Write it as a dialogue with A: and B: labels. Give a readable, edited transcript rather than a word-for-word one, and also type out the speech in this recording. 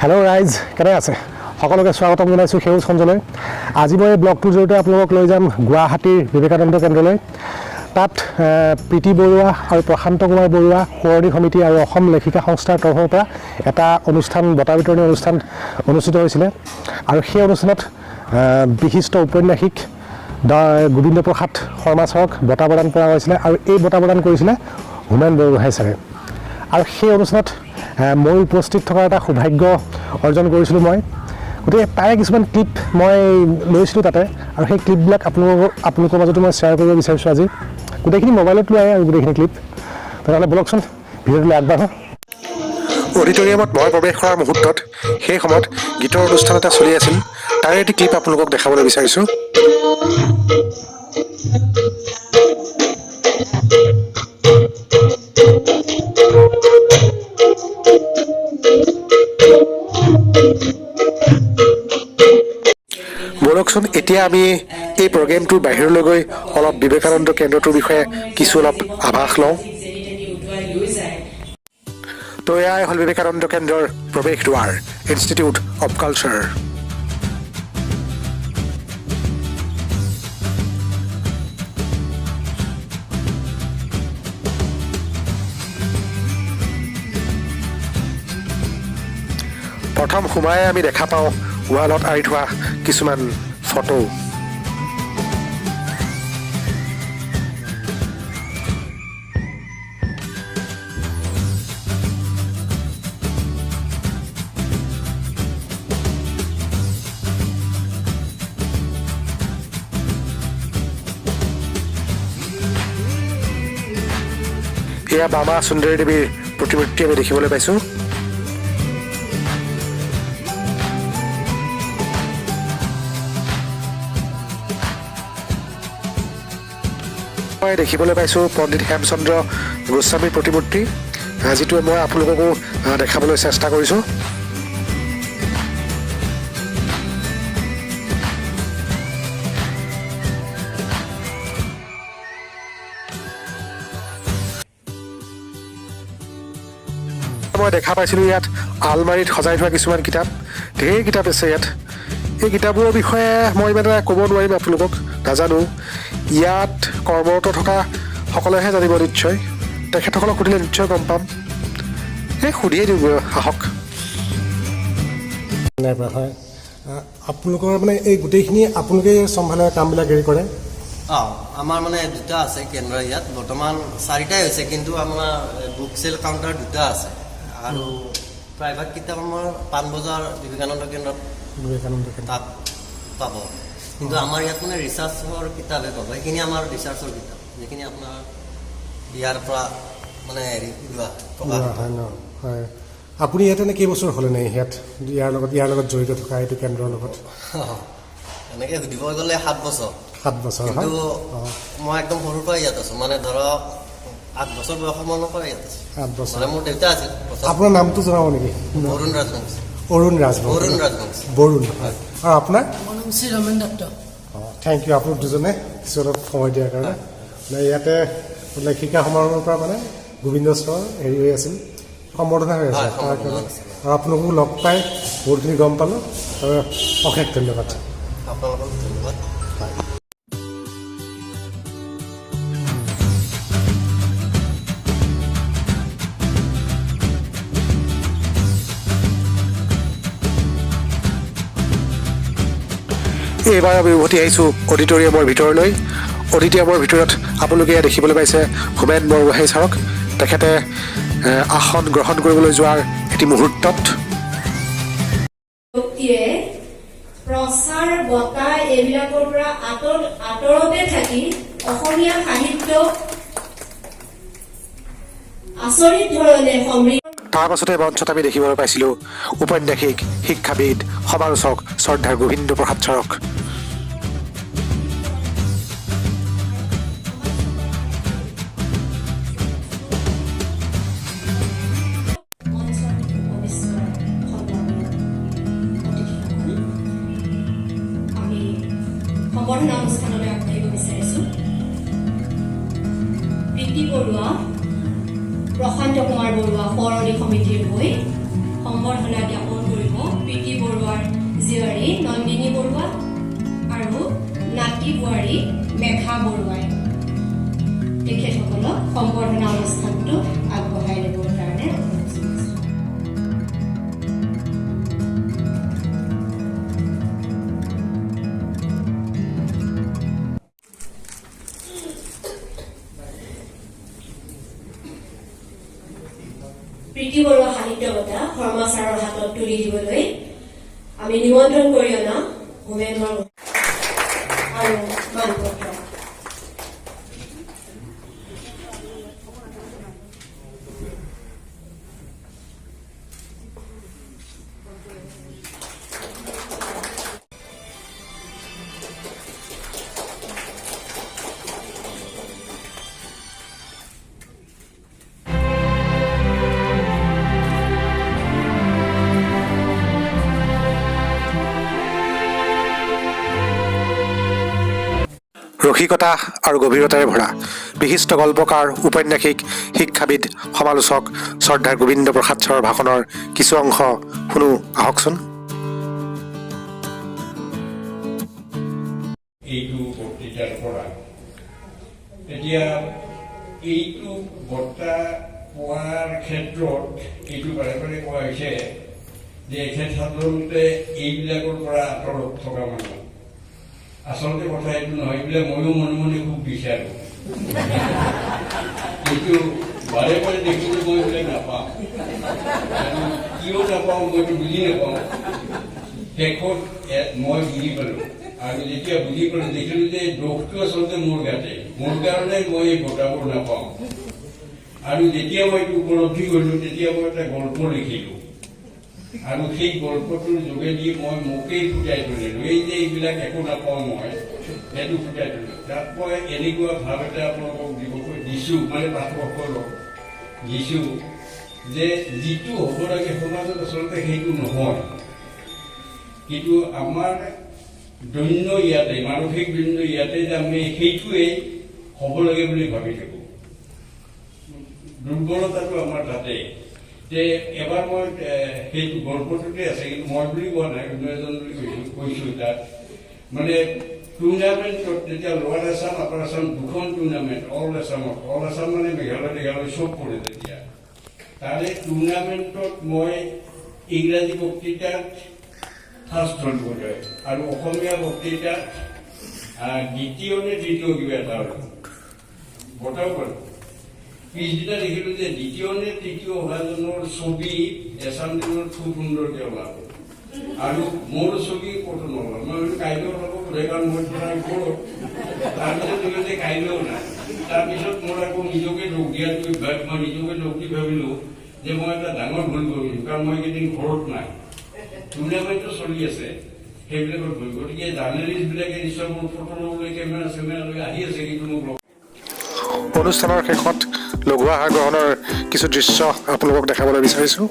A: Hello' ৰাইজ, কেনে আছে? সকলোকে স্বাগতম জনাইছোঁ সেউজ সঞ্জলৈ। আজি মই এই ব্লগটোৰ জৰিয়তে আপোনালোকক লৈ যাম গুৱাহাটীৰ বিবেকানন্দ কেন্দ্ৰলৈ। তাত প্ৰীতি বৰুৱা আৰু প্ৰশান্ত কুমাৰ বৰুৱা সোঁৱৰণী সমিতি আৰু অসম লেখিকা সংস্থাৰ তৰফৰ পৰা এটা অনুষ্ঠান, বঁটা বিতৰণী অনুষ্ঠান অনুষ্ঠিত হৈছিলে। আৰু সেই অনুষ্ঠানত বিশিষ্ট ঔপন্যাসিক গোবিন্দ প্ৰসাদ শৰ্মা ছাৰক বঁটা প্ৰদান কৰা হৈছিলে আৰু এই বঁটা প্ৰদান কৰিছিলে হোমেন বৰগোহাঁই ছাৰে। আৰু সেই অনুষ্ঠানত মই উপস্থিত থকাৰ এটা সৌভাগ্য অৰ্জন কৰিছিলোঁ মই। গতিকে তাৰে কিছুমান ক্লিপ মই লৈছিলোঁ তাতে, আৰু সেই ক্লিপবিলাক আপোনালোকৰ মাজতো মই শ্বেয়াৰ কৰিব বিচাৰিছোঁ আজি। গোটেইখিনি মোবাইলত লোৱাই আৰু গোটেইখিনি ক্লিপ। তেনেহ'লে বলকচোন ভিডিঅ'টোলৈ আগবাঢ়োঁ। অডিটৰিয়ামত মই প্ৰৱেশ কৰাৰ মুহূৰ্তত সেই সময়ত গীতৰ অনুষ্ঠান এটা চলি আছিল। তাৰে এটি ক্লিপ আপোনালোকক দেখাবলৈ বিচাৰিছোঁ। বলকচোন এতিয়া আমি এই প্ৰগ্ৰেমটোৰ বাহিৰলৈ গৈ অলপ বিবেকানন্দ কেন্দ্ৰটোৰ বিষয়ে কিছু অলপ আভাস লওঁ। তো এয়াই হ'ল বিবেকানন্দ কেন্দ্ৰৰ প্ৰৱেশ দুৱাৰ, ইনষ্টিটিউট অৱ কালচাৰ। প্ৰথম সোমাই আমি দেখা পাওঁ ৱালত আঁৰি থোৱা কিছুমান ফটো। এয়া বামা সুন্দৰী দেৱীৰ প্ৰতিমূৰ্তি আমি দেখিবলৈ পাইছোঁ। মই দেখিবলৈ পাইছোঁ পণ্ডিত হেমচন্দ্ৰ গোস্বামীৰ প্ৰতিমূৰ্তি, যিটো মই আপোনালোককো দেখাবলৈ চেষ্টা কৰিছোঁ। মই দেখা পাইছিলোঁ ইয়াত আলমাৰীত সজাই থোৱা কিছুমান কিতাপ, ঢেৰ কিতাপ আছে ইয়াত। এই কিতাপবোৰৰ বিষয়ে মই ইমান এটা ক'ব নোৱাৰিম আপোনালোকক, নাজানো। ইয়াত কৰ্মৰত থকা সকলেহে জানিব নিশ্চয়, তেখেতসকলক সুধিলে নিশ্চয় গম পাম। সুধিয়ে দিওঁ সাহস। হয়, আপোনালোকৰ মানে এই গোটেইখিনি আপোনালোকে চম্ভালে কামবিলাক হেৰি কৰে?
B: আমাৰ মানে দুটা আছে কেন্দ্ৰ ইয়াত, বৰ্তমান 4টাই হৈছে, কিন্তু আমাৰ বুক চেল কাউণ্টাৰ 2টা আছে। আৰু প্ৰায়ভাগ কিতাপ আমাৰ পাণবজাৰ বিবেকানন্দ কেন্দ্ৰত তাত পাব। কিন্তু আমাৰ ইয়াত মানে ৰিচাৰ্চৰ কিতাপে পাব, সেইখিনি আমাৰ ৰিচাৰ্চৰ কিতাপ, যিখিনি আপোনাৰ ইয়াৰ পৰা মানে হেৰি
A: হয়। আপুনি ইয়াত এনে কেইবছৰ হ'লে নাই ইয়াৰ লগত জড়িত থকা এইটো কেন্দ্ৰৰ লগত?
B: এনেকৈ সুধিব গ'লে 7 বছৰ।
A: 7 বছৰ।
B: কিন্তু মই একদম সৰুৰ পৰা ইয়াত আছোঁ, মানে ধৰক 8 বছৰ বয়সৰ মানৰ পৰা ইয়াত আছোঁ। 8 বছৰ। মোৰ দেউতা আছিল।
A: আপোনাৰ নামটো জনাব নেকি?
B: অৰুণ ৰাজবংশী।
A: অৰুণ ৰাজবংশী। বৰুণ। হয়। আৰু আপোনাৰ?
C: মোৰ নাম শ্ৰী ৰমেন দত্ত।
A: থেংক ইউ আপোনাক দুজনে কিছু অলপ সময় দিয়াৰ কাৰণে। ইয়াতে লেখিকা সমাৰোহৰ পৰা মানে গোবিন্দ ছাৰ হেৰি হৈ আছিল, সম্বৰ্ধনা হৈ আছে। আৰু আপোনালোকো লগ পাই বহুতখিনি গম পালোঁ, আৰু অশেষ ধন্যবাদ।
B: আপোনালোকক ধন্যবাদ।
A: হয়। এইবাৰ আমি উভতি আহিছোঁ অডিটৰিয়ামৰ ভিতৰলৈ। অডিটৰিয়ামৰ ভিতৰত আপোনালোকে দেখিবলৈ পাইছে হোমেন বৰগোহাঁই ছাৰক। তেখেতে আসন গ্ৰহণ কৰিবলৈ যোৱাৰ এটি মুহূৰ্তত
D: প্ৰচাৰ বঁটা এইবিলাকৰ পৰা আঁতৰতে থাকি অসমীয়া সাহিত্য আচৰিত ধৰণে সমৃদ্ধ।
A: তাৰ পাছতে মঞ্চত আমি দেখিবলৈ পাইছিলোঁ ঔপন্যাসিক, শিক্ষাবিদ, সমালোচক শ্ৰদ্ধাৰ গোবিন্দ প্ৰসাদ ছাৰক।
D: সম্বৰ্ধনা অনুষ্ঠানলৈ আগবাঢ়িব বিচাৰিছোঁ। প্ৰীতি বৰুৱা, প্ৰশান্ত কুমাৰ বৰুৱা সোঁৱৰণী সমিতিৰ হৈ সম্বৰ্ধনা জ্ঞাপন কৰিব সম্বৰ্ধনা অনুষ্ঠানটো আগবঢ়াই দিবৰ কাৰণে অনুৰোধ জনাইছোঁ। প্ৰীতি বৰুৱা সাহিত্য বঁটা শৰ্মা ছাৰৰ হাতত তুলি দিবলৈ আমি নিমন্ত্ৰণ কৰি অনা হোমেন বৰগোহাঁই আৰু মানপত্ৰ।
A: ৰসিকতা আৰু গভীৰতাৰে ভৰা বিশিষ্ট গল্পকাৰ, উপন্যাসিক, শিক্ষাবিদ, সমালোচক শ্ৰদ্ধাৰ গোবিন্দ প্ৰসাদ ছাৰৰ ভাষণৰ কিছু অংশ শুনো আহকচোন।
C: এইটো বক্তৃতাৰ পৰা এতিয়া এইটো বঁটা পোৱাৰ ক্ষেত্ৰত এইটো বাৰে বাৰে কোৱা হৈছে যে এখেত সাধাৰণতে এইবিলাকৰ পৰা আঁতৰত থকা মানুহ। আচলতে কথা এইটো নহয়, এইবিলাক ময়ো মনে মনে খুব বিচাৰোঁ, কিন্তু বাৰে বাৰে দেখিলে মই এইবিলাক নাপাওঁ। কিয় নাপাওঁ মইতো বুজি নাপাওঁ। শেষত মই বুজি পালোঁ, আৰু যেতিয়া বুজি পালোঁ দেখিলোঁ যে দোষটো আচলতে মোৰ গাতে, মোৰ কাৰণে মই এই বঁটাবোৰ নাপাওঁ। আৰু যেতিয়া মই এইটো উপলব্ধি কৰিলোঁ তেতিয়া মই এটা গল্প লিখিলোঁ, আৰু সেই গল্পটোৰ যোগেদি মই মোকেই ফুটাই তুলিলোঁ। এই যে এইবিলাক একো নাপাওঁ মই, সেইটো ফুটাই তুলিলোঁ। তাত মই এনেকুৱা ভাৱ এটা আপোনালোকক দিছোঁ, মানে পাঠকসকলক দিছোঁ যে যিটো হ'ব লাগে সমাজত আচলতে সেইটো নহয়, কিন্তু আমাৰ দৈন্য ইয়াতে, মানসিক দৈন্য ইয়াতে যে আমি সেইটোৱেই হ'ব লাগে বুলি ভাবি থাকোঁ। দুৰ্বলতাটো আমাৰ তাতে। যে এবাৰ মই সেইটো গল্পটোতে আছে, কিন্তু মই বুলি কোৱা নাই, অন্য এজন বুলি কৈছোঁ তাত। মানে টুৰ্ণামেণ্টত যেতিয়া লোৱাৰ আছাম, আপাৰ আছাম দুখন টুৰ্ণামেণ্ট, অল আছাম মানে মেঘালয় চব পৰে তেতিয়া। তাৰে টুৰ্ণামেণ্টত মই ইংৰাজী বক্তৃতাত ফাৰ্ষ্ট হ'লগৈ, আৰু অসমীয়া বক্তৃতাত দ্বিতীয় নে তৃতীয় কিবা এটা বঁটাও পালোঁ। পিছদিনা দেখিলোঁ যে দ্বিতীয় নে তৃতীয় হোৱাজনৰ ছবি এছাম দিনত খুব সুন্দৰকৈ ওলাব, আৰু মোৰ ছবি ক'তো নল'ল। মই কাইলৈও ওলাব বোলে, কাৰণ মই ধৰা কৰোঁ। তাৰপিছত দেখিলোঁ যে কাইলৈও নাই। তাৰপিছত মোৰ আকৌ নিজকে দোষ দিয়াটো মই নিজকে দোষ দি ভাবিলোঁ যে মই এটা ডাঙৰ ভুল কৰিলোঁ, কাৰণ মই এইকেইদিন ঘৰত নাই, টুৰ্ণামেণ্টটো চলি আছে, সেইবিলাকত ভুল। গতিকে জাৰ্নেলিষ্টবিলাকে নিশ্চয় মোৰ ফটো ল'বলৈ কেমেৰা লৈ আহি আছে, কিন্তু মোক
A: অনুষ্ঠানৰ শেষত লঘু আহাৰ গ্ৰহণৰ কিছু দৃশ্য আপোনালোকক দেখাবলৈ বিচাৰিছোঁ।